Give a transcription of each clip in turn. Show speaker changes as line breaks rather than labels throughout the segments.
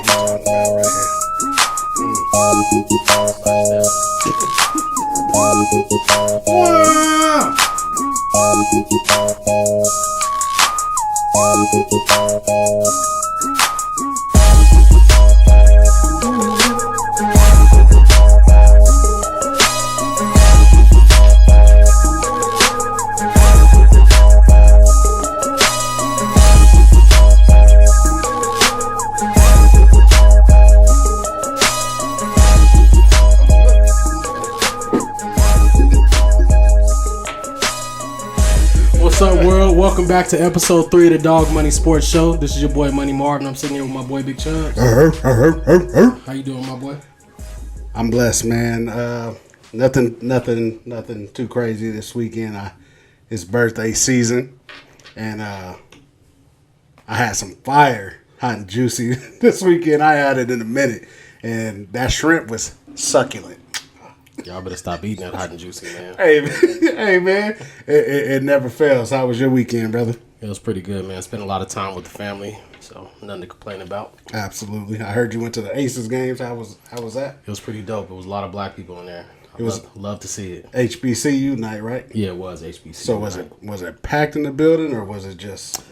talking about right here.
What's up, world? Welcome back to episode 3 of the Dawg Money Sports Show. This is your boy Money Marvin. I'm sitting here with my boy Big Chubbs. How you doing, my boy?
I'm blessed, man. Nothing too crazy this weekend. It's birthday season, and I had some fire, hot and juicy this weekend. I had it in a minute, and that shrimp was succulent.
Y'all better stop eating that hot and juicy, man.
Hey, man, it never fails. How was your weekend, brother?
It was pretty good, man. Spent a lot of time with the family, so nothing to complain about.
Absolutely. I heard you went to the Aces games. How was that?
It was pretty dope. It was a lot of black people in there. Love to see it.
HBCU night, right?
Yeah, it was HBCU.
So was it packed in the building, or was it just?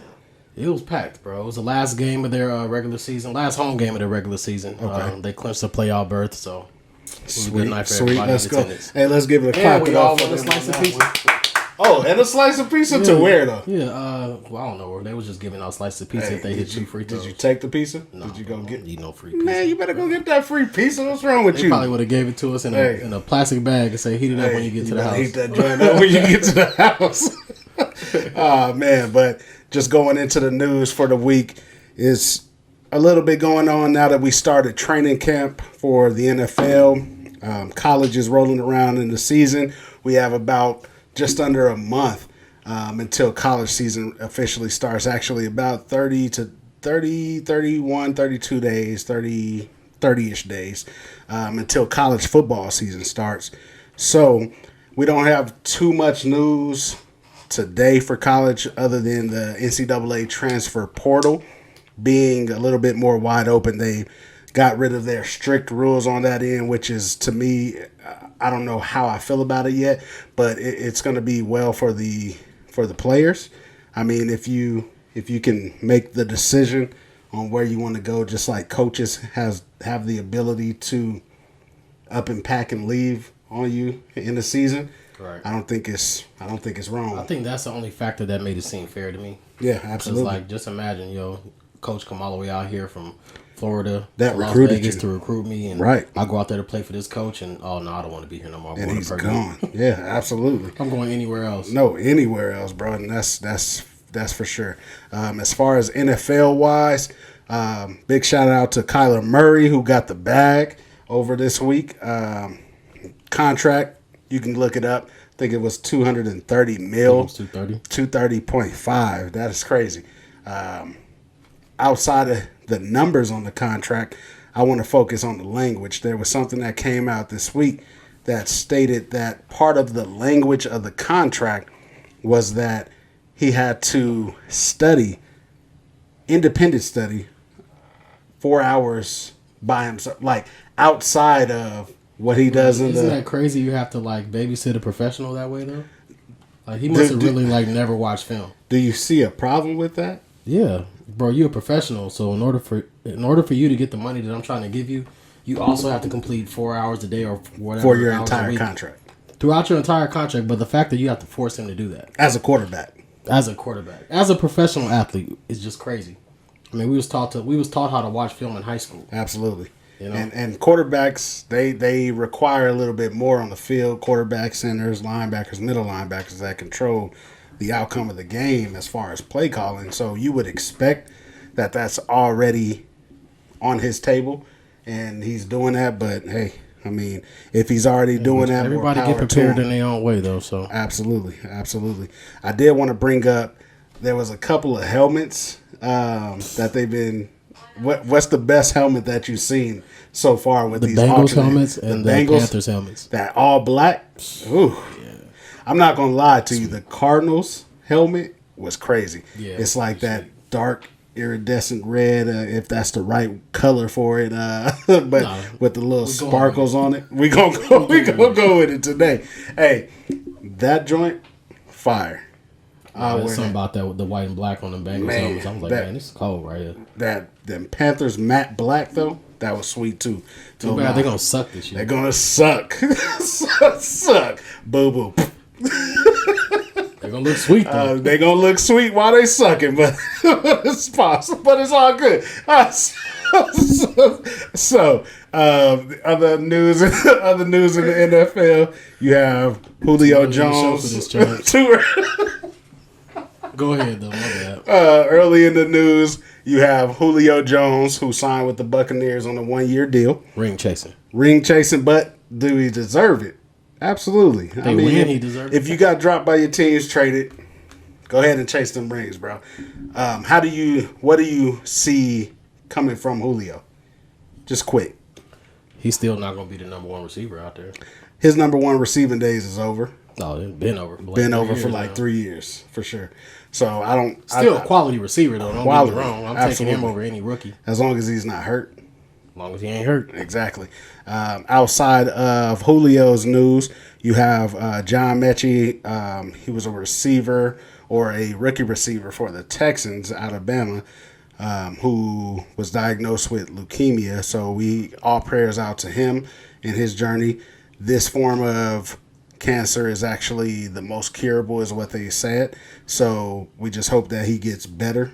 It was packed, bro. It was the last game of their regular season, last home game of their regular season.
Okay.
They clinched the playoff berth, so it was a good night for
sweet.
everybody
Let's
in
go.
attendance.
Hey, let's give it a
Yeah,
clap.
we all want a slice of pizza.
Oh, and a slice of pizza to where though?
Yeah, well, I don't know. They was just giving out slices of pizza if they hit 2 free throws.
Did you take the pizza?
No,
Did you go get?
Need no free pizza.
Man, you better go get that free pizza. What's wrong with
They
you?
probably would have gave it to us in a plastic bag and say, heat it up when you get to the house.
Heat that joint up when you get to the house. Oh, man. But just going into the news for the week is a little bit going on now that we started training camp for the NFL. College is rolling around in the season. We have about just under a month until college season officially starts. Actually, about 32 days, 30-ish days until college football season starts. So we don't have too much news today for college other than the NCAA transfer portal being a little bit more wide open. They got rid of their strict rules on that end, which is, to me, I don't know how I feel about it yet, but it's going to be well for the players. I mean, if you can make the decision on where you want to go, just like coaches have the ability to up and pack and leave on you in the season.
Right.
I don't think it's wrong.
I think that's the only factor that made it seem fair to me.
Yeah, absolutely.
It's like, just imagine, coach come all the way out here from Florida
that
to Las Vegas to recruit me, and
right.
I go out there to play for this coach, and I don't want to be here no more. I'm
and
going
he's
to
gone. Yeah, absolutely.
I'm going anywhere else.
No, anywhere else, bro. And that's for sure. As far as NFL wise, big shout out to Kyler Murray, who got the bag over this week. Contract, you can look it up. I think it was $230 million. 230.5. That is crazy. Outside of the numbers on the contract, I want to focus on the language. There was something that came out this week that stated that part of the language of the contract was that he had to independent study 4 hours by himself, like outside of what he does in
Isn't that crazy? You have to babysit a professional that way though. Like he must have really never watched film.
Do you see a problem with that?
Yeah, bro, you're a professional, so in order for you to get the money that I'm trying to give you, you also have to complete 4 hours a day or whatever
for your entire contract.
Throughout your entire contract, but the fact that you have to force him to do that
as a quarterback,
as a professional athlete, is just crazy. I mean, we was taught how to watch film in high school.
Absolutely. And quarterbacks, they require a little bit more on the field. Quarterback, centers, linebackers, middle linebackers that control the outcome of the game as far as play calling. So you would expect that that's already on his table, and he's doing that. But hey, I mean, if he's already doing that,
everybody get prepared in their own way, though. So
absolutely. I did want to bring up, there was a couple of helmets that they've been. What's the best helmet that you've seen so far with
the
these
Bengals helmets and the Panthers helmets?
That all black. Ooh. Yeah. I'm not gonna lie to you. The Cardinals helmet was crazy. Yeah, it's like that dark. iridescent red, if that's the right color for it. But with the little sparkles on it, we gonna go with it today. Hey, that joint, fire.
There's something about that with the white and black on the Bengals helmets. I was like, man, this is cold right here.
Them Panthers matte black though, that was sweet too.
Too bad they're gonna suck this year.
They're gonna suck, suck, boo boo.
They're gonna look sweet though.
They're gonna look sweet while they sucking, but it's possible. But it's all good. So, other news in the NFL, you have Julio Jones.
Go ahead, though. My bad.
Early in the news, you have Julio Jones, who signed with the Buccaneers on a 1-year deal.
Ring chasing,
but do he deserve it? Absolutely.
He deserves it.
If you got dropped by your teams, traded, go ahead and chase them rings, bro. What do you see coming from Julio? Just quick.
He's still not going to be the number one receiver out there.
His number one receiving days is over.
No, it's been over.
For like 3 years, for sure. So
a quality receiver though. Don't get me wrong. I'm taking him over any rookie.
As long as he's not hurt.
As long as he ain't hurt.
Exactly. Outside of Julio's news, you have John Mechie. He was a receiver or a rookie receiver for the Texans out of Bama, who was diagnosed with leukemia. So we all prayers out to him in his journey. This form of cancer is actually the most curable, is what they said. So we just hope that he gets better.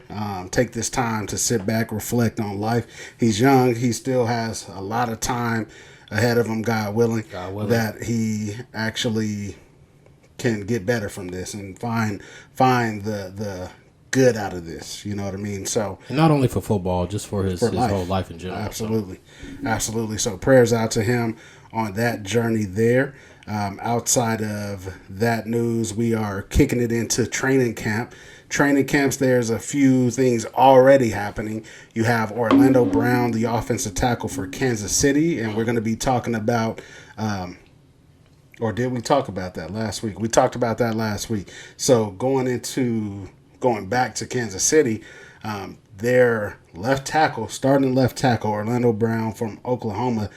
Take this time to sit back, reflect on life. He's young. He still has a lot of time ahead of him, God willing. That he actually can get better from this and find the good out of this. You know what I mean? So
and not only for football, just for his whole life in general.
Absolutely. So prayers out to him on that journey there. Outside of that news, we are kicking it into training camp. Training camps, there's a few things already happening. You have Orlando Brown, the offensive tackle for Kansas City, and we're going to be talking about, or did we talk about that last week? We talked about that last week. So going back to Kansas City, their starting left tackle, Orlando Brown from Oklahoma,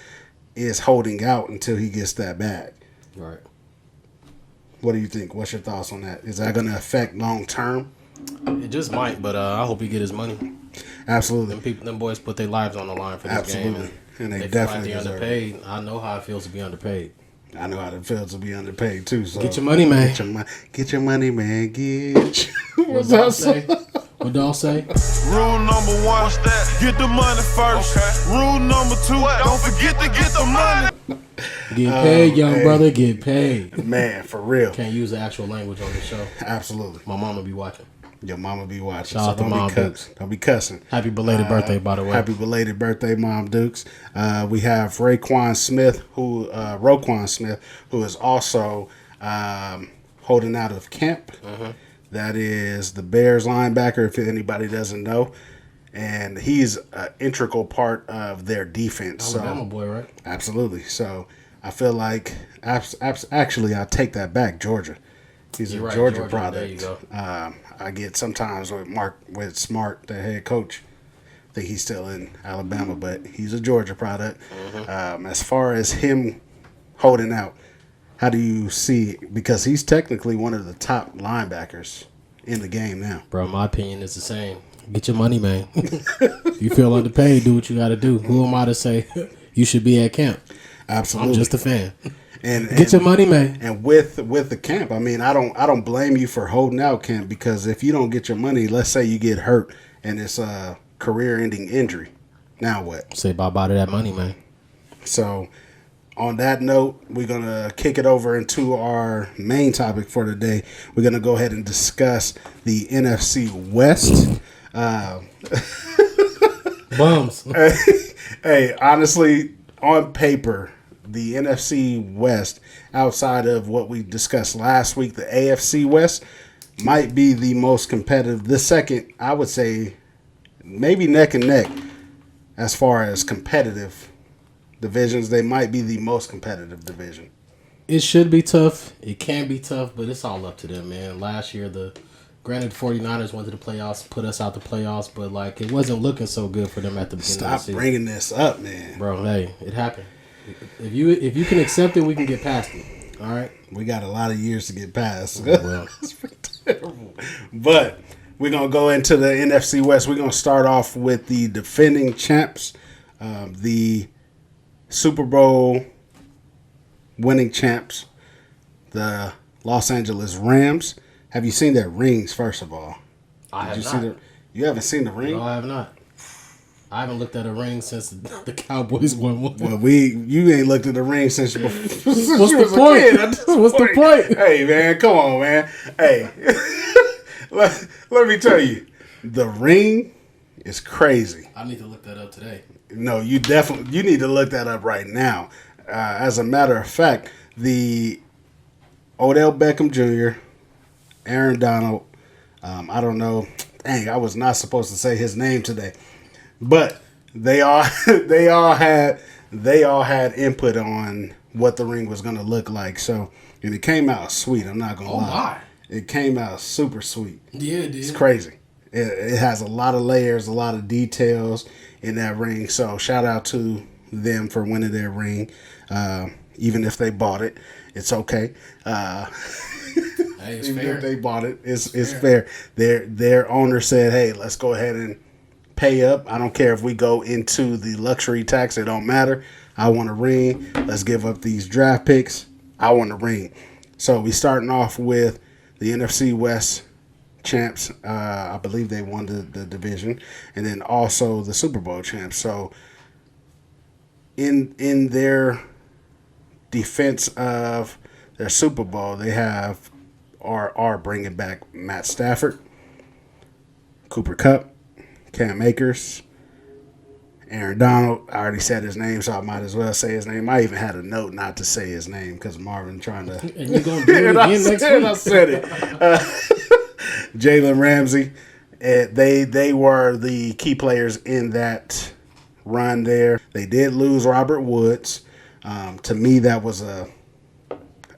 is holding out until he gets that bag.
Right.
What do you think? What's your thoughts on that? Is that going to affect long term?
It just might, but I hope he get his money.
Absolutely.
Them boys put their lives on the line for this game. And
they definitely
feel like underpaid. It. I know how it feels to be underpaid.
I know how it feels to be underpaid too. So
get your money, man.
Get your money, man.
What's that say? What dog say?
Rule number 1, what's that? Get the money first. Okay. Rule number 2, don't forget to get the money.
Get paid, young brother. Get paid.
Man, for real.
Can't use the actual language on the show.
Absolutely.
My mama be watching.
Your mama be watching.
Shout out to Mom Dukes.
Don't be cussing.
Happy belated birthday, by the way.
Happy belated birthday, Mom Dukes. We have Rayquan Smith, who is also holding out of camp. Mm-hmm. That is the Bears linebacker, if anybody doesn't know. And he's an integral part of their defense.
Alabama boy, right?
Absolutely. So I feel like, actually, I'll take that back, Georgia. He's a Georgia product.
There you go.
I get sometimes with Smart, the head coach, I think he's still in Alabama, but he's a Georgia product. Mm-hmm. As far as him holding out, how do you see? Because he's technically one of the top linebackers in the game now.
Bro, my opinion is the same. Get your money, man. You feel underpaid, do what you got to do. Who am I to say you should be at camp?
Absolutely.
I'm just a fan.
And
get your money, man.
And with the camp, I mean, I don't blame you for holding out camp, because if you don't get your money, let's say you get hurt and it's a career-ending injury, now what?
Say bye-bye to that money, man.
So on that note, we're going to kick it over into our main topic for today. We're going to go ahead and discuss the NFC West.
Bums.
Hey, honestly, on paper, the NFC West, outside of what we discussed last week, the AFC West might be the most competitive. The second, I would say, maybe neck and neck as far as competitive divisions. They might be the most competitive division.
It should be tough. It can be tough, but it's all up to them, man. Last year, the Granted, 49ers went to the playoffs, put us out the playoffs, but like it wasn't looking so good for them at the beginning of the season.
Stop bringing this up, man.
Bro, hey, it happened. If you can accept it, we can get past it. All right?
We got a lot of years to get past.
Well.
It's terrible. But we're going to go into the NFC West. We're going to start off with the defending champs, the Super Bowl winning champs, the Los Angeles Rams. Have you seen their rings, first of all?
I have not.
You haven't seen the ring?
No, I have not. I haven't looked at a ring since the Cowboys won one.
Well, you ain't looked at the ring since you
What's the point? What's the point?
Hey, man, come on, man. Hey, let me tell you, the ring is crazy.
I need to look that up today.
No, you need to look that up right now. As a matter of fact, the Odell Beckham Jr., Aaron Donald, I don't know. Dang, I was not supposed to say his name today. But they all had input on what the ring was going to look like. So, and it came out sweet. I'm not going to lie.
My.
It came out super sweet.
Yeah, it did.
It's crazy. It has a lot of layers, a lot of details in that ring. So shout out to them for winning their ring. Even if they bought it, it's okay.
Hey, it's
even
fair.
if they bought it, it's fair. Their owner said, "Hey, let's go ahead and pay up. I don't care if we go into the luxury tax. It don't matter. I want a ring. Let's give up these draft picks. I want a ring." So we starting off with the NFC West champs. I believe they won the division, and then also the Super Bowl champs. So in their defense of their Super Bowl, they are bringing back Matt Stafford, Cooper Kupp, Cam Akers, Aaron Donald. I already said his name, so I might as well say his name. I even had a note not to say his name because Marvin trying to.
And you're going to do it again next week.
I said it. Jalen Ramsey. They were the key players in that run there. They did lose Robert Woods. To me, that was a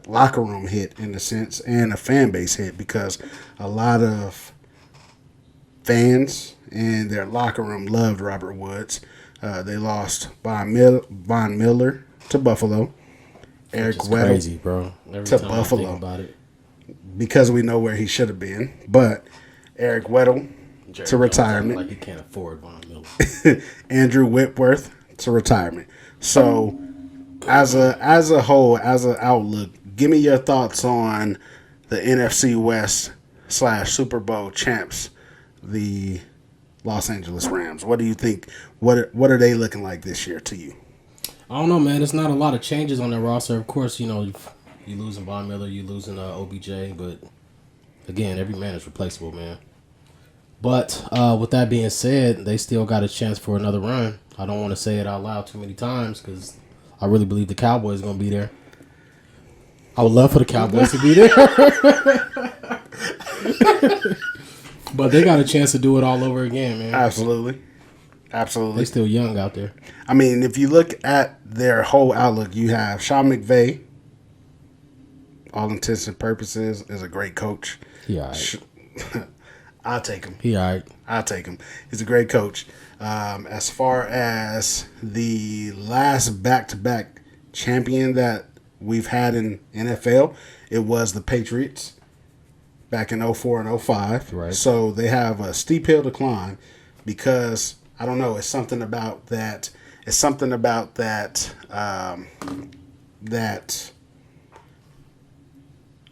locker room hit in a sense and a fan base hit because a lot of fans in their locker room loved Robert Woods. They lost Von Miller to Buffalo. Eric Weddle
crazy, bro. Every
to
time
Buffalo.
I think about it.
Because we know where he should have been. But Eric Weddle to retirement.
Like he can't afford Von Miller.
Andrew Whitworth to retirement. So as a whole, as an outlook, give me your thoughts on the NFC West / Super Bowl champs, the Los Angeles Rams. What do you think? What are they looking like this year to you?
I don't know, man. It's not a lot of changes on that roster. Of course, you losing Von Miller, you losing OBJ, but again, every man is replaceable, man. But with that being said, they still got a chance for another run. I don't want to say it out loud too many times because I really believe the Cowboys are going to be there. I would love for the Cowboys to be there. But they got a chance to do it all over again, man.
Absolutely.
They still young out there.
I mean, if you look at their whole outlook, you have Sean McVay, all intents and purposes, is a great coach.
He all right.
I'll take him.
He all right.
I'll take him. He's a great coach. As far as the last back-to-back champion that we've had in NFL, it was the Patriots back in 04 and 05.
Right.
So they have a steep hill to climb because, I don't know, it's something about that. It's something about that that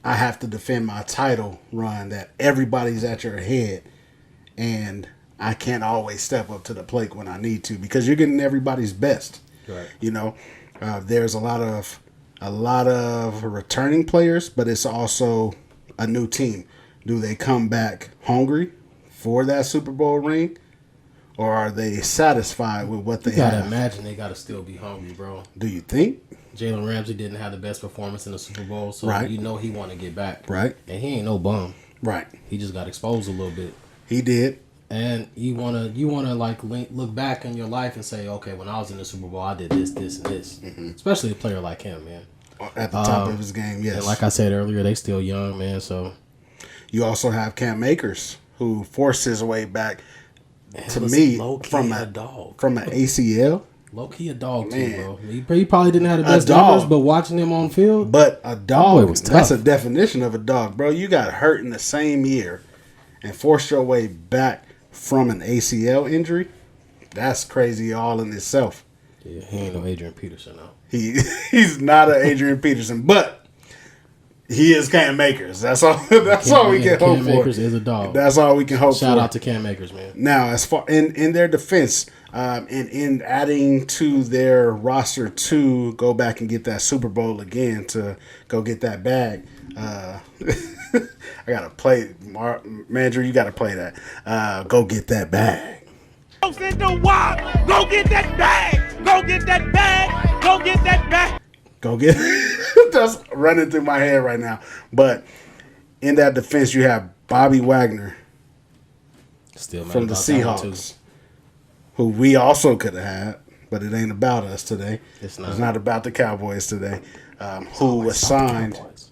I have to defend my title run, that everybody's at your head, and I can't always step up to the plate when I need to because you're getting everybody's best.
Right.
You know, there's a lot of returning players, but it's also a new team. Do they come back hungry for that Super Bowl ring, or are they satisfied with what they have?
You gotta imagine they gotta still be hungry, bro.
Do you think?
Jalen Ramsey didn't have the best performance in the Super Bowl, so
Right.
you know he want to get back.
Right.
And he ain't no bum.
Right.
He just got exposed a little bit.
He did.
And you wanna like look back in your life and say, okay, when I was in the Super Bowl, I did this, this, and this. Mm-hmm. Especially a player like him, man.
At the top of his game, yes.
And like I said earlier, they still young, man. So
You also have Cam Akers, who forced his way back
And
to
was
me
low-key
from
a dog.
from an ACL.
Low key a dog
Man.
too, bro. He probably didn't have the best
dog.
numbers, but watching him on field,
But a dog,
was
that's a
tough.
definition of a dog, bro. You got hurt in the same year and forced your way back from an ACL injury. That's crazy all in itself.
yeah, he ain't no Adrian Peterson now.
He's not an Adrian Peterson, but he is Cam Akers. That's all. That's all we can hope
Cam
for.
Akers is a dog.
That's all we can hope for.
Shout out to Cam Akers, man.
Now, as far in their defense, and in adding to their roster to go back and get that Super Bowl again to go get that bag. I gotta play, Manager. You gotta play that. Go get that bag.
Go get that bag. Go get that bag. Go get that bag.
Go get. That's running through my head right now. But in that defense, you have Bobby Wagner
Still mad
from the
about that one, too.
Seahawks, who we also could have had, but it ain't about us today.
It's not.
It's not about the Cowboys today. Who was
Stop the
signed?
Cowboys.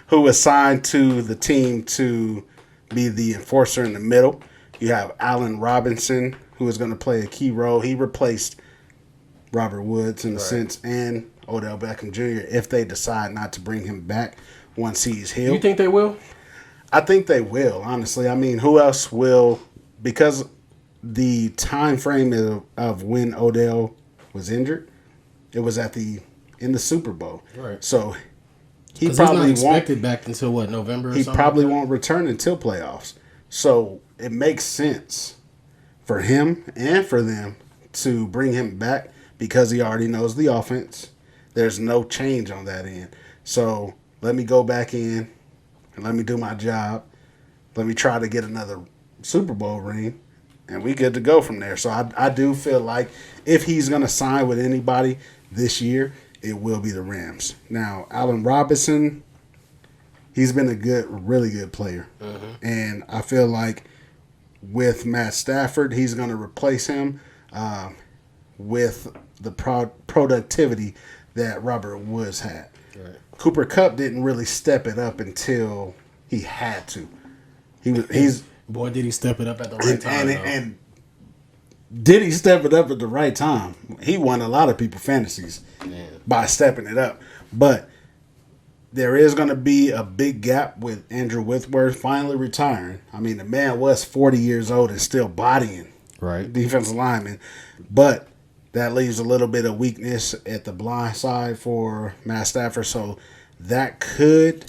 Who was signed to the team to be the enforcer in the middle? You have Allen Robinson, who is going to play a key role. He replaced Robert Woods in a sense, and Odell Beckham Jr. if they decide not to bring him back once he's healed.
You think they will?
I think they will, honestly. I mean, who else will? Because the time frame of when Odell was injured, it was in the Super Bowl.
Right.
So he
Because he's not
probably won't.
expected back until what, November or
He
something?
probably
like that?
won't return until playoffs. So it makes sense for him and for them to bring him back because he already knows the offense. There's no change on that end. So let me go back in and let me do my job. Let me try to get another Super Bowl ring, and we good to go from there. So I do feel like if he's going to sign with anybody this year, it will be the Rams. Now, Allen Robinson, he's been a really good player. And I feel like with Matt Stafford, he's going to replace him with the productivity that Robert Woods had.
Right.
Cooper Kupp didn't really step it up until he had to. He's
Boy, did he step it up at the right time.
and did he step it up at the right time? He won a lot of people fantasies by stepping it up. But there is going to be a big gap with Andrew Whitworth finally retiring. I mean, the man was 40 years old and still bodying defensive linemen. But that leaves a little bit of weakness at the blind side for Matt Stafford. So that could...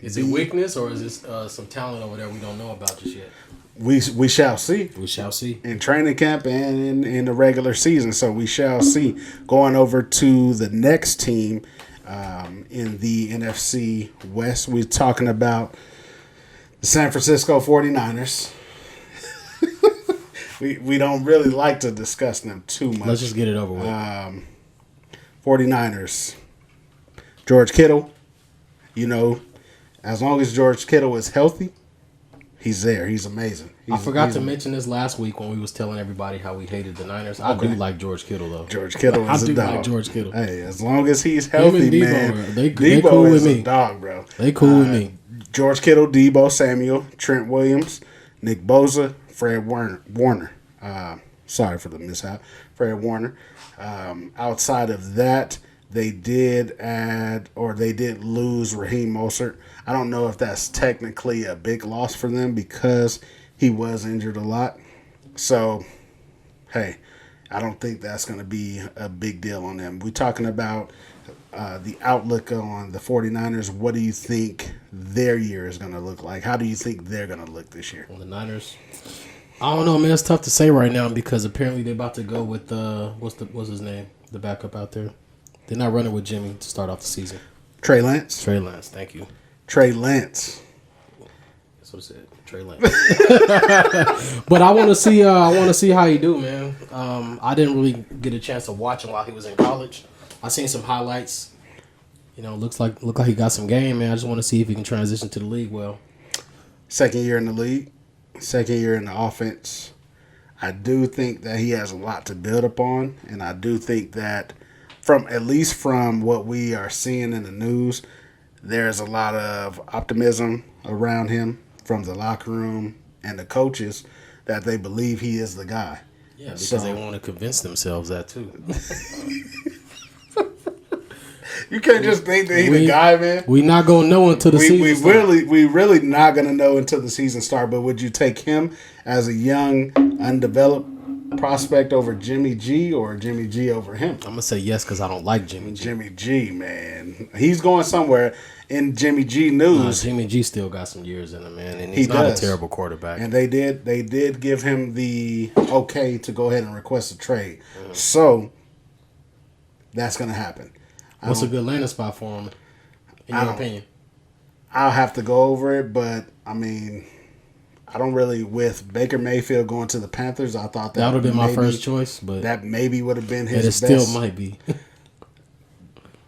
Is it weakness or is this some talent over there we don't know about just yet?
We shall see.
We shall see.
In training camp and in the regular season. So we shall see. Going over to the next team in the NFC West, we're talking about the San Francisco 49ers. we don't really like to discuss them too much.
Let's just get it over with.
49ers. George Kittle, as long as George Kittle is healthy, he's there. He's amazing.
I forgot to mention this last week when we was telling everybody how we hated the Niners. I do like George Kittle, though.
George Kittle is a dog.
I do like George Kittle.
Hey, as long as he's healthy,
and Debo,
man.
they
Debo
cool
is
with
a
me.
dog, bro.
They cool with me.
George Kittle, Debo Samuel, Trent Williams, Nick Bosa, Fred Warner. Sorry for the mishap. Fred Warner. Outside of that, they did lose Raheem Mostert. I don't know if that's technically a big loss for them because he was injured a lot. So, hey, I don't think that's going to be a big deal on them. We're talking about the outlook on the 49ers. What do you think their year is going to look like? How do you think they're going to look this year?
On the Niners, I don't know, man. It's tough to say right now because apparently they're about to go with what's his name, the backup out there. They're not running with Jimmy to start off the season.
Trey Lance.
Trey Lance, thank you.
Trey Lance.
That's what I said. Trey Lance. But I want to see. How he do, man. I didn't really get a chance to watch him while he was in college. I seen some highlights. Look like he got some game, man. I just want to see if he can transition to the league well.
Second year in the league. Second year in the offense. I do think that he has a lot to build upon, and I do think that at least from what we are seeing in the news, there's a lot of optimism around him. from the locker room and the coaches that they believe he is the guy.
Yeah, because they want to convince themselves that too.
You can't just think that he's the guy, man.
We not gonna know until the season.
We really not gonna know until the season start. But would you take him as a young, undeveloped prospect over Jimmy G or Jimmy G over him?
I'm gonna say yes because I don't like Jimmy G.
Jimmy G, man, he's going somewhere. In Jimmy G news,
Jimmy G still got some years in him, man, and he's not a terrible quarterback.
And they did give him the okay to go ahead and request a trade. Mm-hmm. So that's gonna happen.
What's a good landing spot for him, in your opinion?
I'll have to go over it, but I mean, I don't really. With Baker Mayfield going to the Panthers, I thought that
would have been my first choice, but
that maybe would have been his best.
It still might be.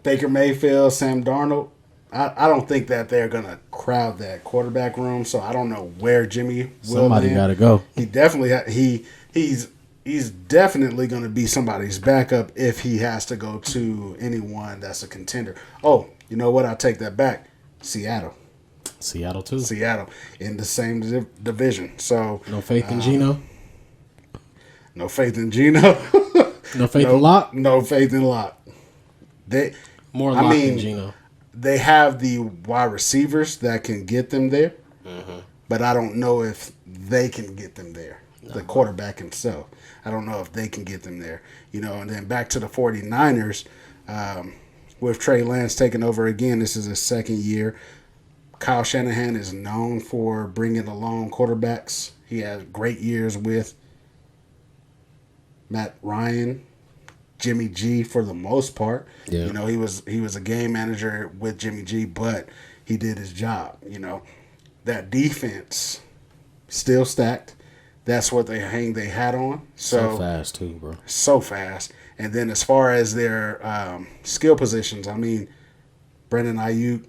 Baker Mayfield, Sam Darnold. I don't think that they're gonna crowd that quarterback room, so I don't know where Jimmy will.
Somebody got to go.
He definitely he's definitely going to be somebody's backup if he has to go to anyone that's a contender. Oh, you know what? I take that back. Seattle
too.
Seattle in the same division. So
no faith in Geno.
No faith in Geno.
No faith in Locke.
No faith in Locke. Than
Geno.
They have the wide receivers that can get them there, but I don't know if they can get them there. The quarterback himself. I don't know if they can get them there. And then back to the 49ers, with Trey Lance taking over again, this is his second year. Kyle Shanahan is known for bringing along quarterbacks. He has great years with Matt Ryan, Jimmy G for the most part.
Yeah.
He was a game manager with Jimmy G, but he did his job. That defense still stacked. That's what they hang their hat on.
So fast too, bro.
So fast. And then as far as their skill positions, I mean, Brandon Ayuk,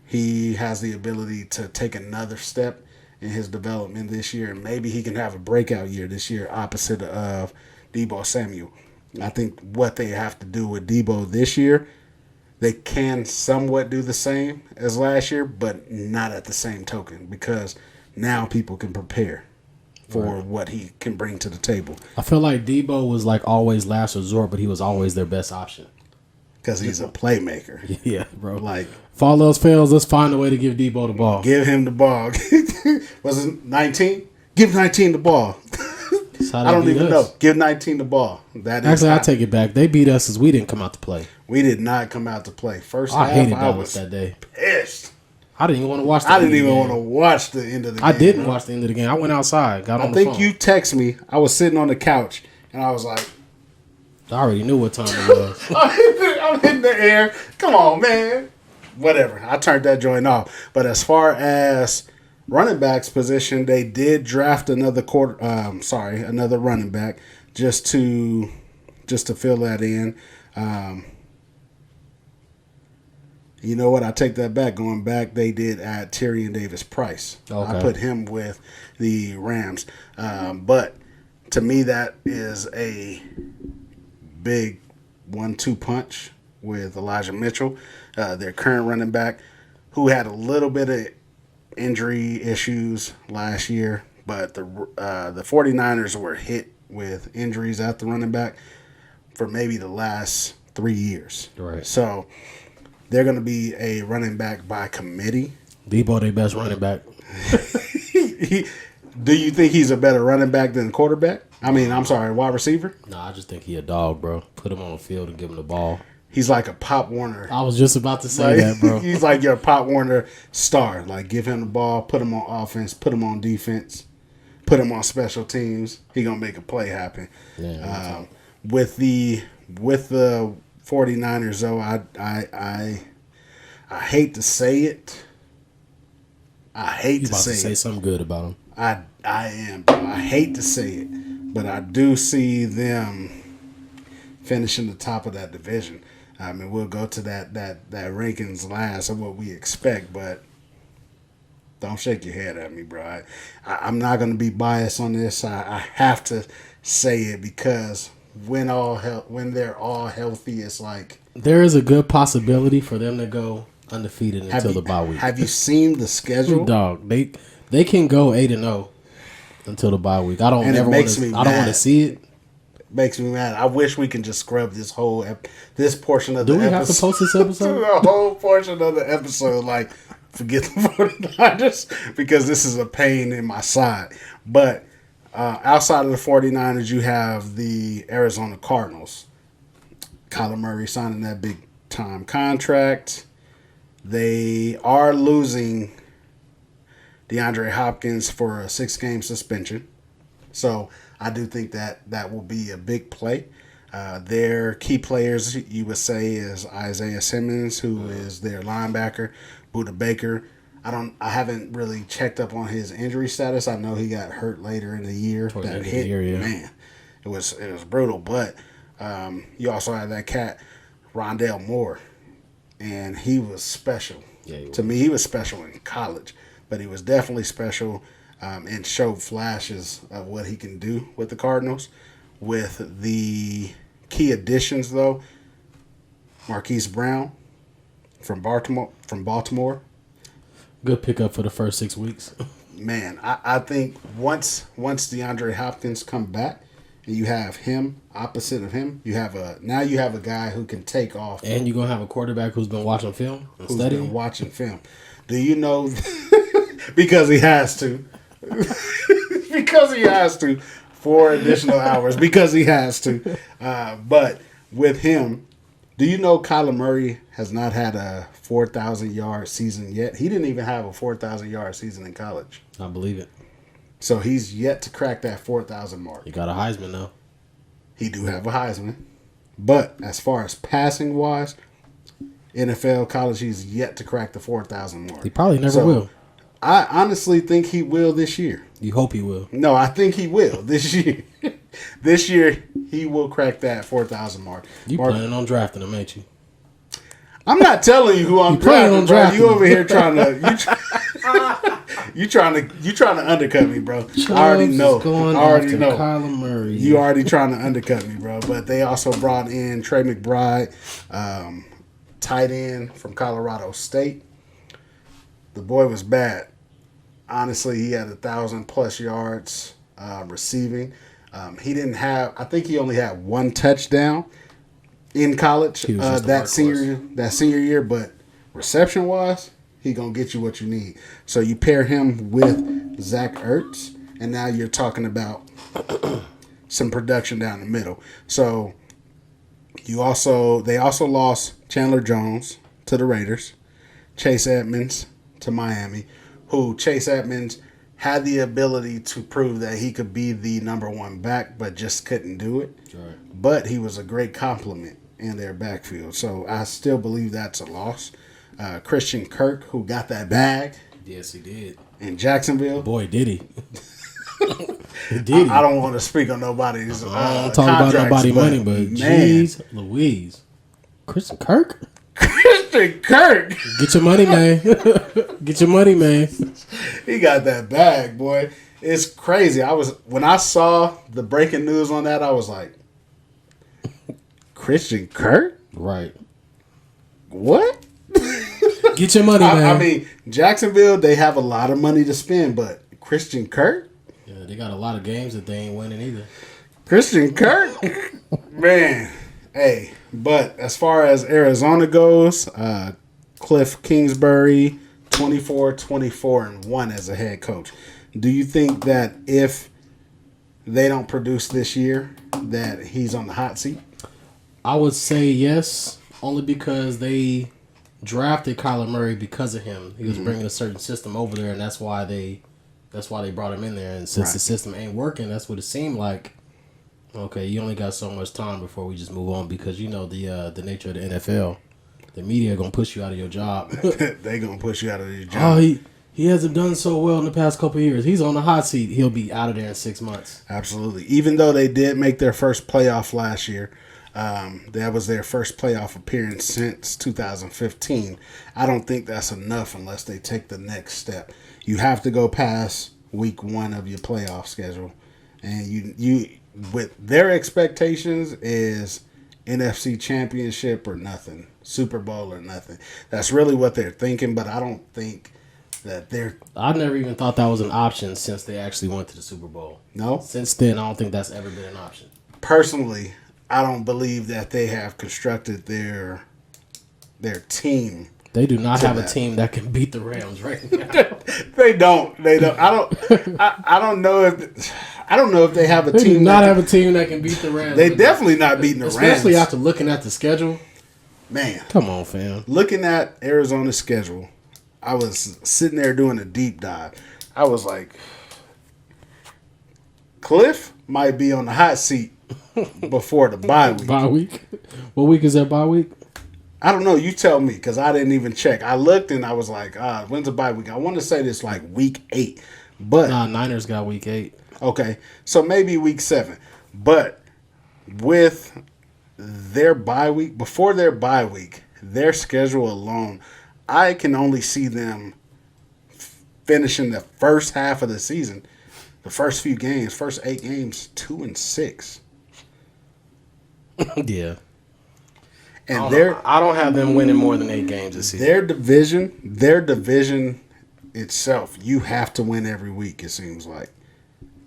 he has the ability to take another step in his development this year, and maybe he can have a breakout year this year opposite of Deebo Samuel. I think what they have to do with Deebo this year, they can somewhat do the same as last year, but not at the same token, because now people can prepare for what he can bring to the table.
I feel like Deebo was like always last resort, but he was always their best option.
Because he's a playmaker.
Yeah, bro.
Like,
if all else fails, let's find a way to give Deebo the ball.
Give him the ball. Was it 19? Give 19 the ball. I don't even know. Give 19 the ball.
Actually, I take it back. They beat us because we didn't come out to play.
We did not come out to play. First
I
half,
hated
I was
that day.
pissed.
I didn't even want to watch.
I didn't even want to watch the end of the game.
I didn't watch the end of the game. I went outside. Got on the phone.
I think you text me. I was sitting on the couch and I was like,
I already knew what time it was.
I'm hitting the air. Come on, man. Whatever. I turned that joint off. But as far as running backs position, they did draft another running back just to fill that in. You know what? I take that back. Going back, they did add Tyrion Davis-Price.
Okay.
I put him with the Rams. But to me, that is a big 1-2 punch with Elijah Mitchell, their current running back, who had a little bit of injury issues last year. But the 49ers were hit with injuries at the running back for maybe the last 3 years.
Right.
So they're going to be a running back by committee.
Deebo, their best running back.
Do you think he's a better running back than quarterback? Wide receiver?
No, I just think he a dog, bro. Put him on the field and give him the ball.
He's like a Pop Warner.
I was just about to say that, bro.
He's like your Pop Warner star. Like, give him the ball, put him on offense, put him on defense, put him on special teams. He gonna make a play happen.
Yeah,
with the 49ers, though, I hate to say it. I hate to say it.
Say something good about him.
I am. I hate to say it, but I do see them finishing the top of that division. I mean, we'll go to that rankings last of what we expect, but don't shake your head at me, bro. I'm not going to be biased on this. I have to say it because when they're all healthy, it's like
there is a good possibility for them to go undefeated until the bye week.
Have you seen the schedule?
Dog, They can go 8-0 until the bye week. I don't
And it
ever
makes
want
me
to. I don't want
mad.
to see it.
Makes me mad. I wish we can just scrub this whole this portion of the
Do we
episode.
have to post this episode?
The whole portion of the episode, like, forget the 49ers, because this is a pain in my side. But outside of the 49ers, you have the Arizona Cardinals. Kyler Murray signing that big-time contract. They are losing DeAndre Hopkins for a 6-game suspension. So I do think that will be a big play. Their key players, you would say, is Isaiah Simmons, who is their linebacker, Budda Baker. I haven't really checked up on his injury status. I know he got hurt later in the year.
Towards the
That
end of the
hit,
year, yeah.
man, it was brutal. But you also have that cat, Rondelle Moore, and he was special.
Yeah,
To me, he was special in college, but he was definitely special and showed flashes of what he can do with the Cardinals. With the key additions, though, Marquis Brown from Baltimore.
Good pickup for the first 6 weeks.
Man, I think once DeAndre Hopkins come back, and you have him opposite of him, you have a guy who can take off.
And you're gonna have a quarterback who's been watching film and
Who's
studying.
been watching film. Do you know? Because he has to. Because he has to. 4 additional hours. Because he has to. But with him, do you know Kyler Murray has not had a 4,000-yard season yet? He didn't even have a 4,000-yard season in college.
I believe it.
So he's yet to crack that 4,000 mark.
He got a Heisman though.
He do have a Heisman. But as far as passing wise, NFL, college, he's yet to crack the 4,000 mark.
He probably never will.
I honestly think he will this year.
You hope he will.
No, I think he will this year. This year, he will crack that 4,000 mark.
You planning on drafting him, ain't you?
I'm not telling you who I'm
planning
drafting,
on
bro.
drafting
You over here trying to you trying to undercut me, bro. I already know.
Kyler Murray.
You already trying to undercut me, bro. But they also brought in Trey McBride, tight end from Colorado State. The boy was bad. Honestly, he had 1,000+ yards receiving. He didn't have. I think he only had 1 touchdown in college that senior year. But reception wise, he gonna get you what you need. So you pair him with Zach Ertz, and now you're talking about some production down the middle. So they also lost Chandler Jones to the Raiders, Chase Edmonds to Miami, who Chase Edmonds had the ability to prove that he could be the number 1 back, but just couldn't do it.
Right.
But he was a great compliment in their backfield. So I still believe that's a loss. Christian Kirk, who got that bag.
Yes, he did.
In Jacksonville.
Boy, did he. Did he?
I don't want to speak on nobody's
I don't talk about nobody money, but jeez Louise. Christian Kirk?
Christian Kirk.
Get your money, man. Get your money, man.
He got that bag, boy. It's crazy. When I saw the breaking news on that, I was like, Christian Kirk?
Right.
What?
Get your money, man.
I mean, Jacksonville, they have a lot of money to spend, but Christian Kirk?
Yeah, they got a lot of games that they ain't winning either.
Christian Kirk? Man. Hey, but as far as Arizona goes, Cliff Kingsbury, 24-24-1 as a head coach. Do you think that if they don't produce this year, that he's on the hot seat?
I would say yes, only because they drafted Kyler Murray because of him. He was bringing a certain system over there, and that's why they brought him in there. And since the system ain't working, that's what it seemed like. Okay, you only got so much time before we just move on, because you know the nature of the NFL. The media gonna push you out of your job.
They gonna push you out of your job.
Oh, he hasn't done so well in the past couple of years. He's on the hot seat. He'll be out of there in 6 months.
Absolutely. Even though they did make their first playoff last year, that was their first playoff appearance since 2015. I don't think that's enough unless they take the next step. You have to go past week 1 of your playoff schedule, and you with their expectations is NFC Championship or nothing, Super Bowl or nothing. That's really what they're thinking, but I don't think that they're.
I never even thought that was an option since they actually went to the Super Bowl.
No?
Since then, I don't think that's ever been an option.
Personally, I don't believe that they have constructed their team.
They do not have a team that can beat the Rams right now.
They don't. I don't know if they have a
They
team.
do not have a team that can beat the Rams.
They definitely not beating the Rams.
Especially after looking at the schedule.
Man.
Come on, fam.
Looking at Arizona's schedule, I was sitting there doing a deep dive. I was like, Cliff might be on the hot seat before the bye week.
Bye week? What week is that bye week?
I don't know. You tell me, because I didn't even check. I looked and I was like, when's the bye week? I want to say this like week 8. But
Nah, Niners got week 8.
Okay, so maybe week 7. But with their bye week, before their bye week, their schedule alone, I can only see them finishing the first half of the season, the first few games, first 8 games, 2-6.
Yeah.
And
I don't have them winning more than 8 games this season.
Their division itself, you have to win every week, it seems like.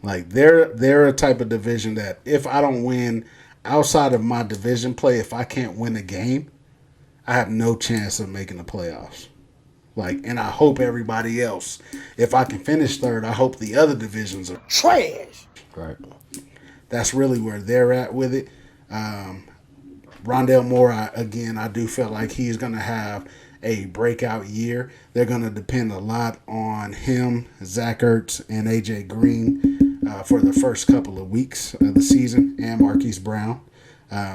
Like they're a type of division that if I don't win outside of my division play, if I can't win a game, I have no chance of making the playoffs. Like, and I hope everybody else, if I can finish third, I hope the other divisions are trash.
Right.
That's really where they're at with it. Rondelle Moore, I do feel like he's going to have a breakout year. They're going to depend a lot on him, Zach Ertz, and A.J. Green for the first couple of weeks of the season, and Marquis Brown.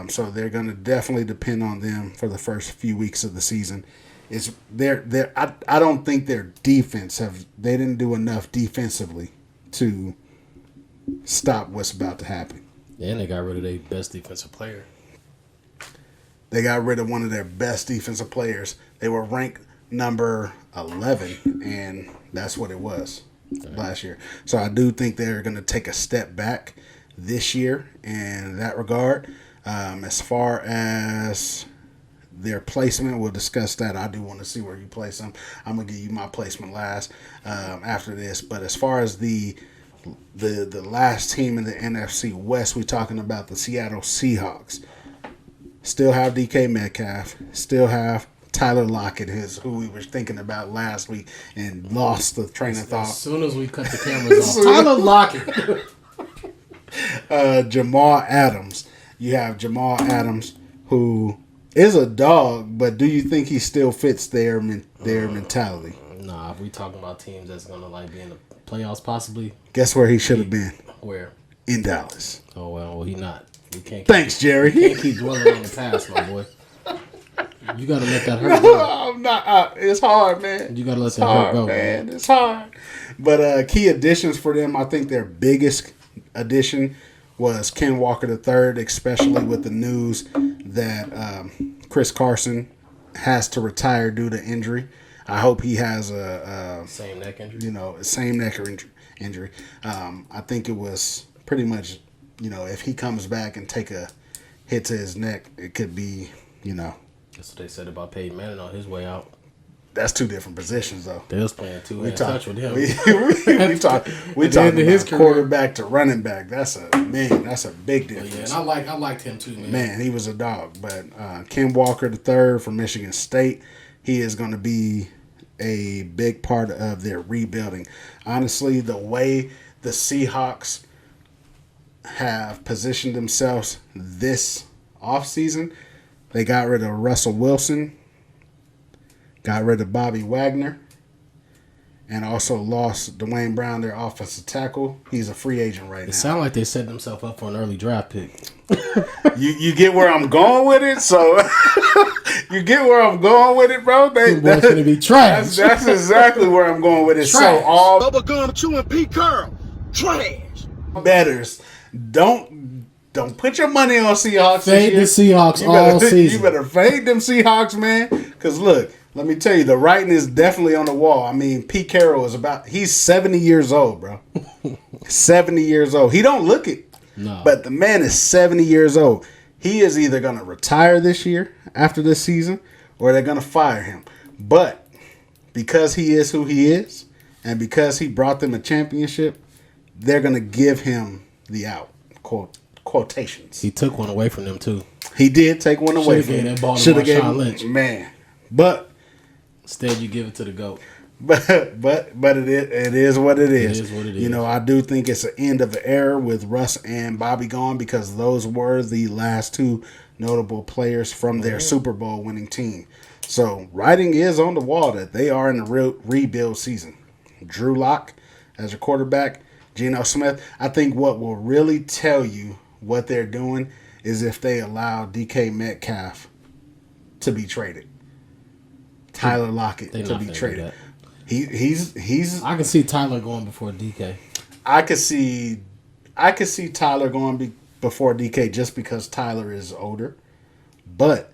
So they're going to definitely depend on them for the first few weeks of the season. I don't think their defense they didn't do enough defensively to stop what's about to happen.
And they got rid of their best defensive player.
They got rid of one of their best defensive players. They were ranked number 11, and that's what it was last year. So I do think they're going to take a step back this year in that regard. As far as their placement, we'll discuss that. I do want to see where you place them. I'm going to give you my placement last after this. But as far as the last team in the NFC West, we're talking about the Seattle Seahawks. Still have DK Metcalf. Still have Tyler Lockett, who we were thinking about last week and lost the train of thought.
As soon as we cut the cameras off. Tyler Lockett.
Jamal Adams. You have Jamal Adams, who is a dog, but do you think he still fits their mentality?
Nah, if we talking about teams that's going to be in the playoffs possibly.
Guess where he should have been?
Where?
In Dallas.
Oh, well, he not. We can't.
Thanks, Jerry.
You can't keep dwelling on the past, my boy. You got to let that hurt
No,
go.
I'm not. It's hard, man.
You got to let that hurt go,
man. It's hard. But key additions for them, I think their biggest addition was Ken Walker III, especially with the news that Chris Carson has to retire due to injury. I hope he has a
same neck injury.
Same neck injury. I think it was pretty much, if he comes back and take a hit to his neck, it could be,
That's what they said about Peyton Manning on his way out.
That's two different positions, though.
They was playing two-hand touch with him.
We talking about quarterback to running back. That's a big difference.
Yeah, and I liked him too, man.
Man, he was a dog. But Ken Walker III from Michigan State, he is going to be a big part of their rebuilding. Honestly, the way the Seahawks have positioned themselves this offseason, they got rid of Russell Wilson, got rid of Bobby Wagner, and also lost Dwayne Brown, their offensive tackle. He's a free agent right now.
It sounds like they set themselves up for an early draft pick.
You get where I'm going with it? So you get where I'm going with it, bro?
Boy's going to be trash.
That's exactly where I'm going with it.
Trash.
So all
Bubba Gum chewing Pete Carroll. Trash.
betters, don't put your money on Seahawks.
Fade the Seahawks all season.
You better fade them Seahawks, man. Because look, let me tell you, the writing is definitely on the wall. I mean, Pete Carroll he's 70 years old, bro. 70 years old. He don't look it.
No.
But the man is 70 years old. He is either going to retire this year after this season or they're going to fire him. But because he is who he is, and because he brought them a championship, they're going to give him the out. Quotations.
He took one away from them, too.
He did take one away from them.
Should have gave Lynch.
Man. But
instead, you give it to the GOAT.
But it is what it is.
It is what it is.
You know, I do think it's an end of an era with Russ and Bobby gone, because those were the last two notable players from their Super Bowl winning team. So writing is on the wall that they are in a real rebuild season. Drew Lock as a quarterback, Geno Smith. I think what will really tell you what they're doing is if they allow DK Metcalf to be traded. Tyler Lockett to be traded. He's.
I can see Tyler going before DK.
I could see Tyler going before DK just because Tyler is older. But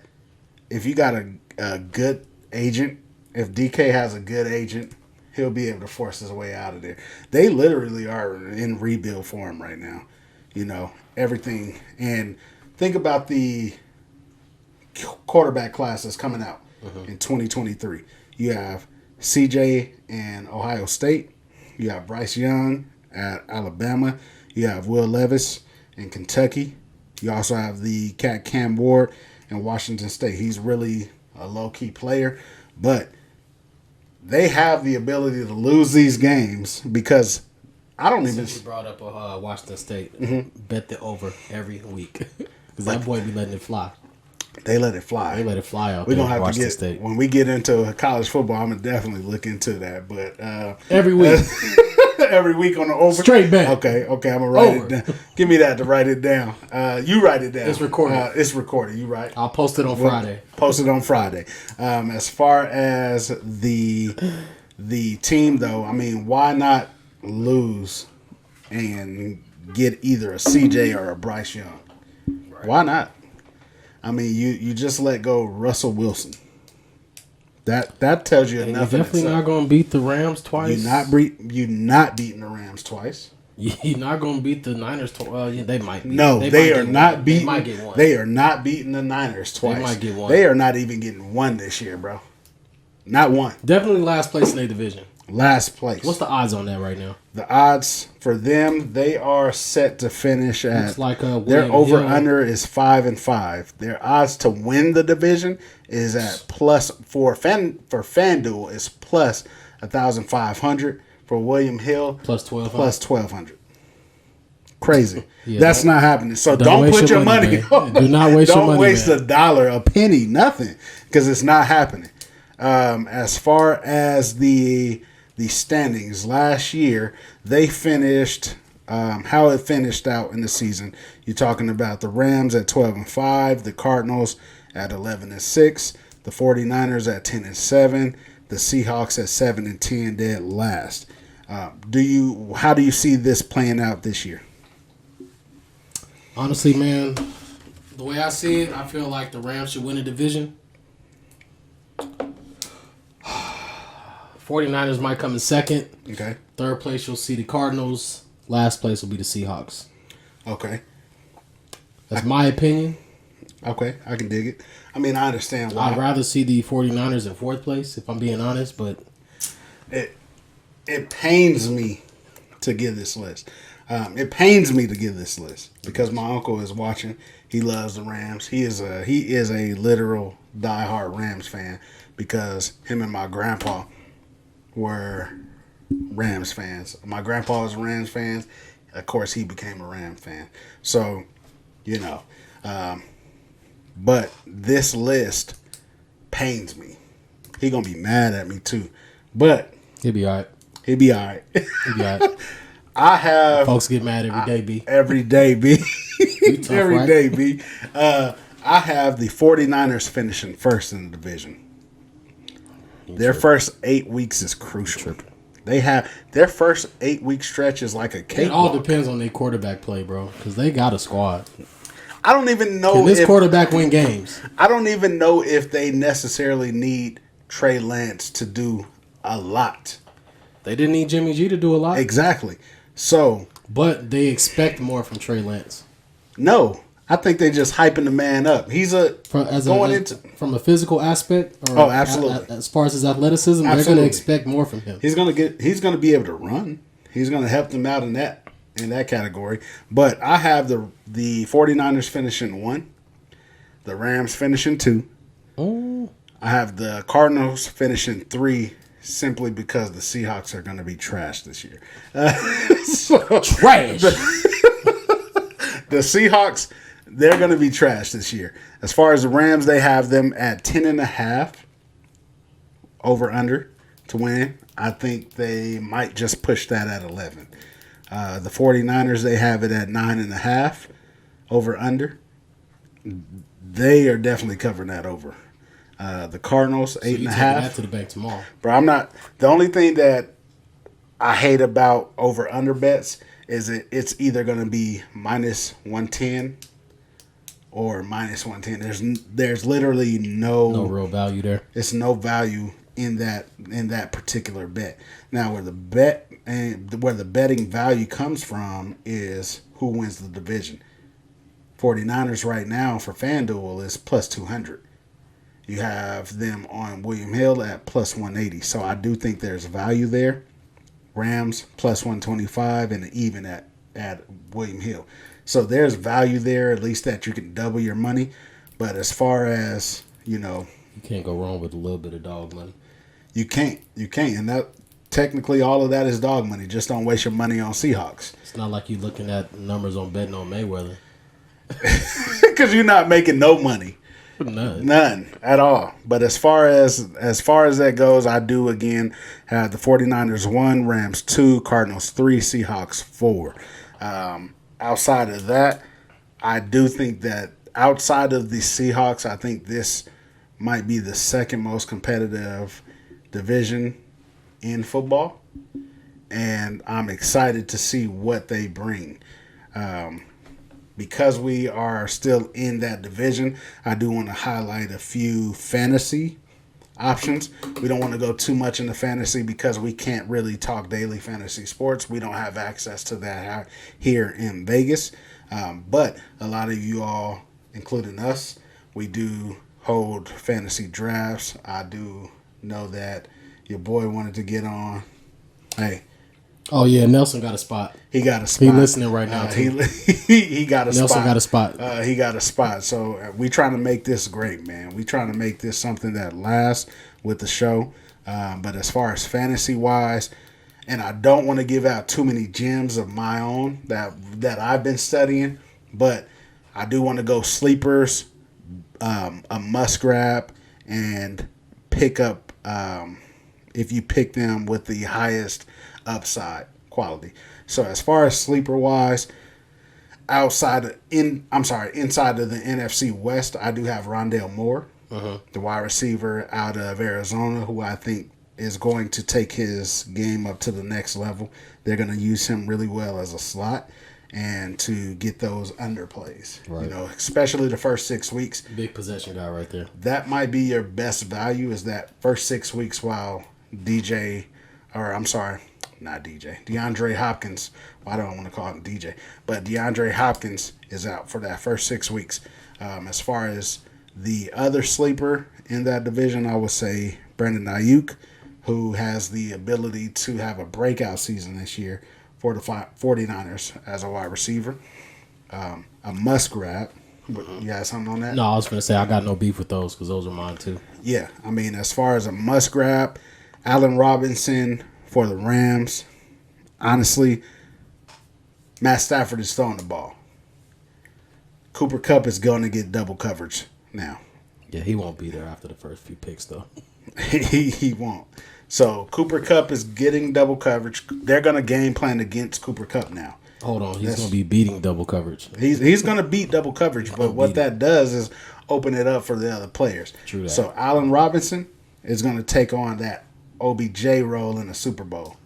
if you got a good agent, if DK has a good agent, he'll be able to force his way out of there. They literally are in rebuild form right now. You know, everything. And think about the quarterback class that's coming out in 2023. You have CJ in Ohio State. You have Bryce Young at Alabama. You have Will Levis in Kentucky. You also have the cat Cam Ward in Washington State. He's really a low-key player, but they have the ability to lose these games because I don't even...
Since you brought up Washington State, bet the over every week because that boy be letting it fly.
They let it fly.
They let it fly out
We're
there.
We're going to have to get...
State.
When we get into college football, I'm going to definitely look into that. But
every week.
Every week on the over?
Straight bet.
Okay, I'm going to write it down. Give me that to write it down. You write it down.
It's recorded.
It's recorded. You right.
I'll post it on Friday.
Post it on Friday. As far as the team, though, I mean, why not lose and get either a CJ or a Bryce Young? Right. Why not? I mean, you just let go Russell Wilson. That tells you enough.
You're definitely not going to beat the Rams twice.
You're not beating the Rams twice.
You're not going to beat the Niners twice. Well, yeah, they might.
No, they are not beating.
They might get one.
They are not beating the Niners twice.
They might get one.
They are not even getting one this year, bro. Not one.
Definitely last place in their division.
Last place.
What's the odds on that right now?
The odds for them, they are set to finish at.
Looks like
their over under is 5-5. Their odds to win the division is at plus for FanDuel is plus 1,500. For William Hill
plus 1,200.
Plus 1,200. Crazy. Yeah, that's not happening. So don't put your money.
Do not waste your money. Don't
waste a dollar, a penny, nothing, because it's not happening. As far as the standings last year, they finished how it finished out in the season. You're talking about the Rams at 12-5, the Cardinals at 11-6, the 49ers at 10-7, the Seahawks at 7-10, dead last. How do you see this playing out this year?
Honestly, man, the way I see it, I feel like the Rams should win the division. 49ers might come in second.
Okay.
Third place, you'll see the Cardinals. Last place will be the Seahawks.
Okay.
That's my opinion.
Okay, I can dig it. I mean, I understand why.
I'd rather see the 49ers in fourth place, if I'm being honest, but...
It pains me to give this list. It pains me to give this list because my uncle is watching. He loves the Rams. He is a literal diehard Rams fan because him and my grandpa were Rams fans. My grandpa was a Rams fan. Of course, he became a Rams fan. So, but this list pains me. He gonna be mad at me too. But
he'll be all right.
He'll be all right.
He'll be all right.
I have...
Folks get mad every day, B.
Every day, B.
Tough,
every
right?
day, B. I have the 49ers finishing first in the division. Their first 8 weeks is crucial. They have... Their first 8-week stretch is like a cakewalk.
It all depends on their quarterback play, bro, because they got a squad.
I don't even know
Can this quarterback win games?
I don't even know if they necessarily need Trey Lance to do a lot.
They didn't need Jimmy G to do a lot.
Exactly. So,
but they expect more from Trey Lance.
No, I think they just hyping the man up. He's
from a physical aspect. Or
absolutely.
As far as his athleticism, they're going to expect more from him.
He's going to be able to run. He's going to help them out in that category. But I have the 49ers finishing 1, the Rams finishing 2.
Oh.
I have the Cardinals finishing 3, simply because the Seahawks are going to be trash this year.
Trash.
The Seahawks, they're going to be trash this year. As far as the Rams, they have them at 10.5 over under to win. I think they might just push that at 11. The 49ers, they have it at 9.5 over under. They are definitely covering that over. The Cardinals, 8.5.
You taking that to the bank tomorrow.
Bro, I'm not. The only thing that I hate about over under bets is it's either going to be minus 110 or minus 110. There's literally no
real value there.
It's no value in that particular bet. Now, where the betting value comes from is who wins the division. 49ers right now for FanDuel is plus 200. You have them on William Hill at plus 180. So I do think there's value there. Rams plus 125 and even at William Hill. So there's value there, at least that you can double your money. But as far as,
you can't go wrong with a little bit of dog money.
You can't. And that technically all of that is dog money. Just don't waste your money on Seahawks.
It's not like you're looking at numbers on betting on Mayweather.
Because you're not making no money. None at all. But as far as that goes, I do again have the 49ers 1, Rams 2, Cardinals 3, Seahawks 4. Outside of that, I do think that outside of the Seahawks, I think this might be the second most competitive division in football. And I'm excited to see what they bring. Because we are still in that division, I do want to highlight a few fantasy options. We don't want to go too much into fantasy because we can't really talk daily fantasy sports. We don't have access to that here in Vegas. But a lot of you all, including us, we do hold fantasy drafts. I do know that your boy wanted to get on. Hey.
Oh, yeah, Nelson got a spot.
He got a spot.
He listening right now, too.
He got a spot.
Nelson got a spot.
He got a spot. So we trying to make this great, man. We trying to make this something that lasts with the show. But as far as fantasy-wise, and I don't want to give out too many gems of my own that I've been studying, but I do want to go sleepers, a must-grab, and pick up if you pick them with the highest upside quality. So as far as sleeper wise, inside of the NFC West, I do have Rondelle Moore, the wide receiver out of Arizona, who I think is going to take his game up to the next level. They're going to use him really well as a slot and to get those underplays. Right. Especially the first 6 weeks.
Big possession guy right there.
That might be your best value is that first 6 weeks while DeAndre Hopkins. Well, I don't want to call him DJ, but DeAndre Hopkins is out for that first 6 weeks. As far as the other sleeper in that division, I would say Brandon Ayuk, who has the ability to have a breakout season this year for the 49ers as a wide receiver. A must grab. You got something on that?
No, I was going to say I got no beef with those because those are mine too.
Yeah, I mean, as far as a must grab, Allen Robinson for the Rams. Honestly, Matt Stafford is throwing the ball. Cooper Kupp is going to get double coverage now.
Yeah, he won't be there after the first few picks, though.
He won't. So Cooper Kupp is getting double coverage. They're going to game plan against Cooper Kupp now.
Hold on, he's going to be beating double coverage.
He's going to beat double coverage, but what that does is open it up for the other players.
True that.
So Allen Robinson is going to take on that OBJ role in the Super Bowl.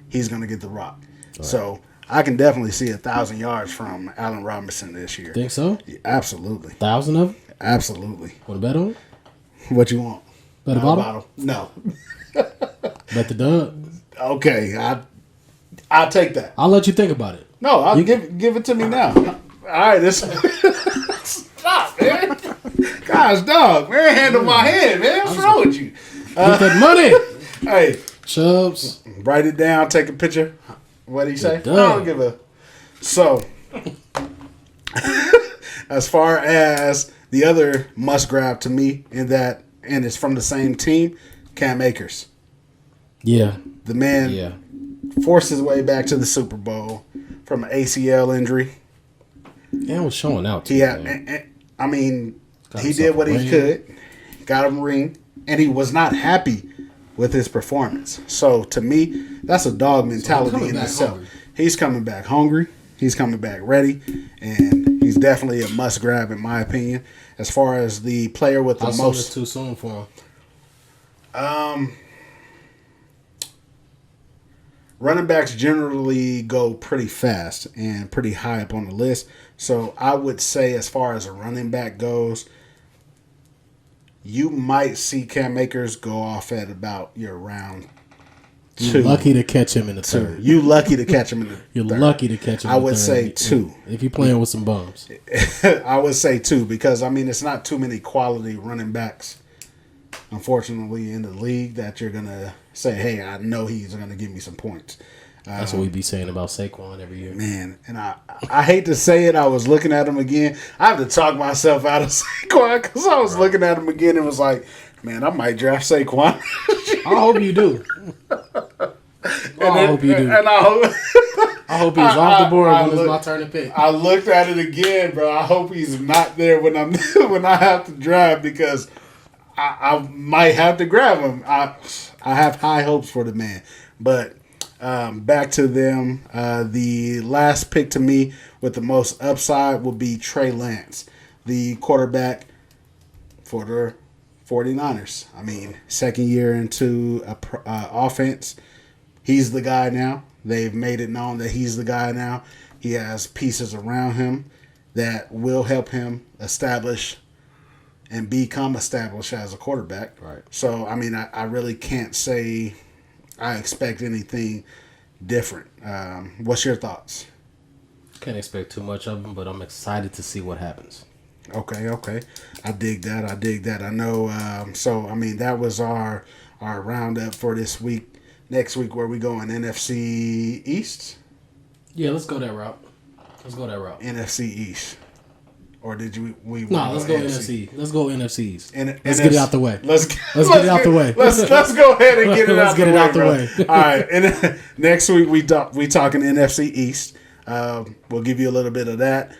He's going to get the rock. Right. So I can definitely see 1,000 yards from Allen Robinson this year.
Think so?
Yeah, absolutely.
1,000 of them?
Absolutely.
Want to bet on it?
What you want?
Bet a bottle?
No.
Bet the dub?
Okay, I'll take that.
I'll let you think about it.
No, give it to me now. All right, this. Gosh, dog, man, hand on my head, man. What's wrong with you?
Get that money.
Hey,
Chubbs.
write it down, take a picture. What did he say? I
done.
don't give a. So, as far as the other must grab to me and it's from the same team, Cam Akers.
Yeah.
The man forced his way back to the Super Bowl from an ACL injury.
Yeah, it was showing out. Too,
He did what he could, got him a ring, and he was not happy with his performance. So to me, that's a dog mentality in itself. He's coming back hungry. He's coming back ready, and he's definitely a must grab in my opinion. As far as the player with the
most,
most,
too soon for him.
Running backs generally go pretty fast and pretty high up on the list. So I would say, as far as a running back goes, you might see Cam Akers go off at about your round 2.
You're lucky to catch him in the
2.
third.
You lucky to catch him in the
You're
third.
lucky to catch him
I
in the
would
third.
say 2.
If you're playing with some bums.
I would say 2 because, it's not too many quality running backs, unfortunately, in the league that you're going to say, hey, I know he's going to give me some points.
That's what we be saying about Saquon every year.
Man, and I hate to say it, I was looking at him again. I have to talk myself out of Saquon because I was looking at him again and was like, man, I might draft Saquon.
I hope you do. I hope you do.
And
I hope he's off the board when it's my turn to pick.
I looked at it again, bro. I hope he's not there when when I have to draft because I might have to grab him. I have high hopes for the man. But back to them. The last pick to me with the most upside will be Trey Lance, the quarterback for the 49ers. Second year into offense. He's the guy now. They've made it known that he's the guy now. He has pieces around him that will help him establish and become established as a quarterback.
Right.
So, I really can't say I expect anything different. What's your thoughts?
Can't expect too much of him, but I'm excited to see what happens.
Okay. I dig that. I know. That was our roundup for this week. Next week, where we going? NFC East?
Yeah, let's go that route.
NFC East. Or did you?
Let's go NFC. Let's go NFC East.
Let's
get it out the way.
Let's
get it out the way.
Let's go ahead and get it
Let's get it out the way.
All right. And next week we talking NFC East. We'll give you a little bit of that.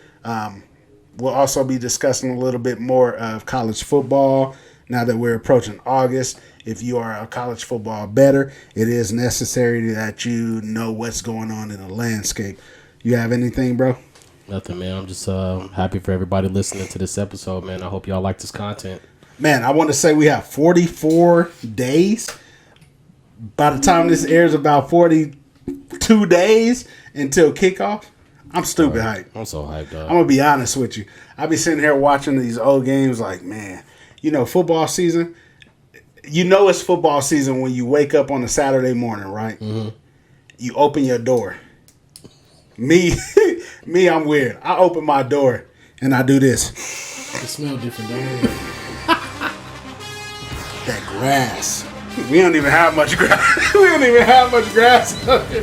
We'll also be discussing a little bit more of college football now that we're approaching August. If you are a college football bettor, it is necessary that you know what's going on in the landscape. You have anything, bro?
Nothing, man. I'm just happy for everybody listening to this episode, man. I hope y'all like this content.
Man, I want to say we have 44 days. By the time this airs, about 42 days until kickoff. I'm stupid hyped.
I'm so hyped, dog.
I'm going to be honest with you. I be sitting here watching these old games like, man, football season. It's football season when you wake up on a Saturday morning, right? Mm-hmm. You open your door. Me, I'm weird. I open my door and I do this.
It smells different, don't it?
That grass. We don't even have much grass.
You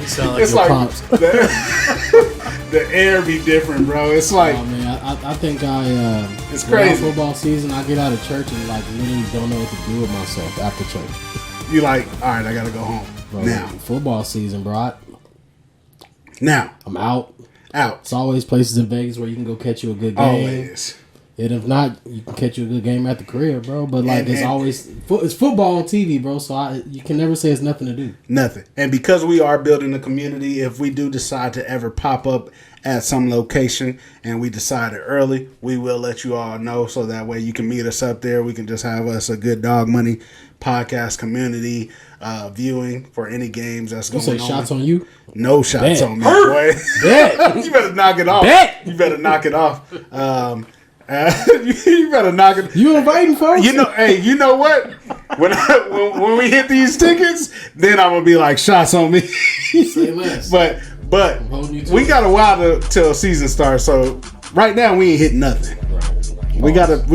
sound like
it's
your
like
pops.
the air be different, bro. It's like,
oh man, I think
it's crazy.
Football season, I get out of church and literally don't know what to do with myself after church.
You like, all right, I gotta go home
Bro,
now.
Football season, bro.
Now
I'm out. It's always places in Vegas where you can go catch you a good game.
Always.
And if not, you can catch you a good game at the crib, bro. But it's football on TV, bro. So you can never say it's nothing to do.
Nothing. And because we are building a community, if we do decide to ever pop up at some location and we decided early, we will let you all know so that way you can meet us up there. We can just have us a good Dawg Money podcast community viewing for any games that's going on.
You say shots on you?
No shots on me, boy. You better knock it off. You better knock it off. You better knock it.
You inviting folks?
Hey, you know what? When we hit these tickets, then I'm gonna be like shots on me.
Say less.
But we got a while till season starts. So right now we ain't hitting nothing. We got about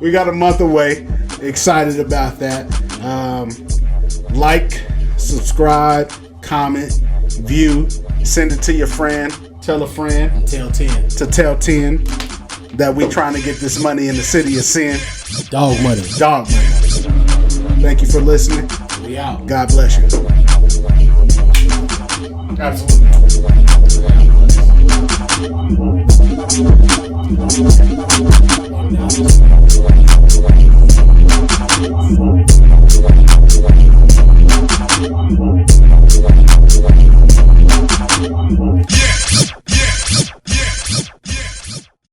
we got a month away. Excited about that. Like, subscribe, comment, view, send it to your friend, tell a friend,
Tell 10.
to tell 10 that we trying to get this money in the city of sin.
Dog money.
Dog money. Thank you for listening.
We out.
God bless you. Absolutely.